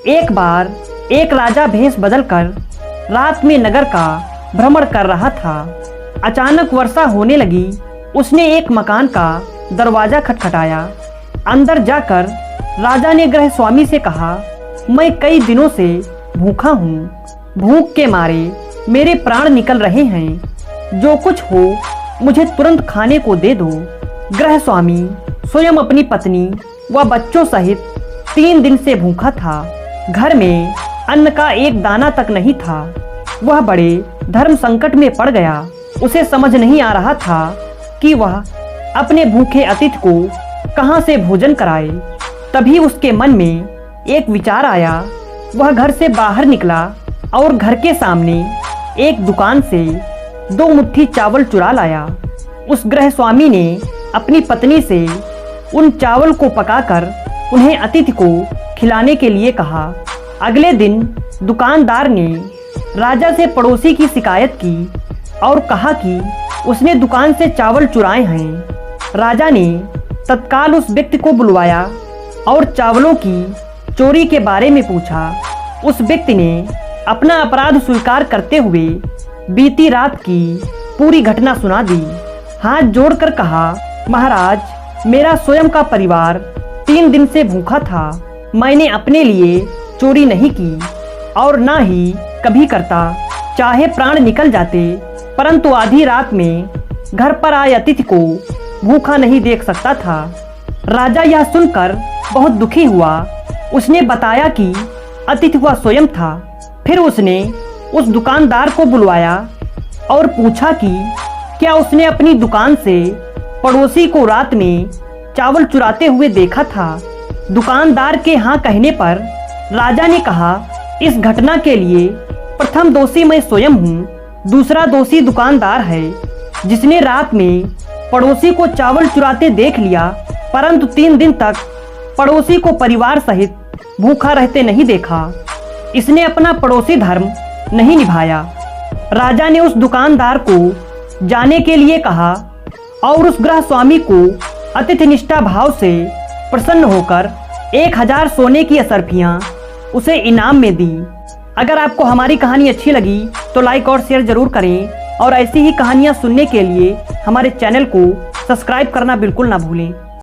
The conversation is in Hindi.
एक बार एक राजा भेष बदलकर रात में नगर का भ्रमण कर रहा था। अचानक वर्षा होने लगी। उसने एक मकान का दरवाजा खटखटाया। अंदर जाकर राजा ने गृह स्वामी से कहा, मैं कई दिनों से भूखा हूँ। भूख के मारे मेरे प्राण निकल रहे हैं। जो कुछ हो मुझे तुरंत खाने को दे दो। गृह स्वामी स्वयं अपनी पत्नी व बच्चों सहित 3 दिन से भूखा था। घर में अन्न का एक दाना तक नहीं था। वह बड़े धर्म संकट में पड़ गया। उसे समझ नहीं आ रहा था कि वह अपने भूखे अतिथि को कहां से भोजन कराए। तभी उसके मन में एक विचार आया। वह घर से बाहर निकला और घर के सामने एक दुकान से 2 मुट्ठी चावल चुरा लाया। उस गृह स्वामी ने अपनी पत्नी से उन चावल को पकाकर उन्हें अतिथि को खिलाने के लिए कहा। अगले दिन दुकानदार ने राजा से पड़ोसी की शिकायत की और कहा कि उसने दुकान से चावल चुराए हैं। राजा ने तत्काल उस व्यक्ति को बुलवाया और चावलों की चोरी के बारे में पूछा। उस व्यक्ति ने अपना अपराध स्वीकार करते हुए बीती रात की पूरी घटना सुना दी। हाथ जोड़कर कहा, महाराज, मेरा स्वयं का परिवार 3 दिन से भूखा था। मैंने अपने लिए चोरी नहीं की और ना ही कभी करता। चाहे प्राण निकल जाते, परंतु आधी रात में घर पर आए अतिथि को भूखा नहीं देख सकता था। राजा यह सुनकर बहुत दुखी हुआ। उसने बताया कि अतिथि वह स्वयं था। फिर उसने उस दुकानदार को बुलवाया और पूछा कि क्या उसने अपनी दुकान से पड़ोसी को रात में चावल चुराते हुए देखा था। दुकानदार के हाँ कहने पर राजा ने कहा, इस घटना के लिए प्रथम दोषी मैं स्वयं हूँ। दूसरा दोषी दुकानदार है, जिसने रात में पड़ोसी को चावल चुराते देख लिया, परंतु 3 दिन तक पड़ोसी को परिवार सहित भूखा रहते नहीं देखा। इसने अपना पड़ोसी धर्म नहीं निभाया। राजा ने उस दुकानदार को जाने के लिए कहा और उस गृह स्वामी को अतिथि निष्ठा भाव से प्रसन्न होकर 1000 सोने की असरफियां उसे इनाम में दी। अगर आपको हमारी कहानी अच्छी लगी तो लाइक और शेयर जरूर करें और ऐसी ही कहानियां सुनने के लिए हमारे चैनल को सब्सक्राइब करना बिल्कुल ना भूलें।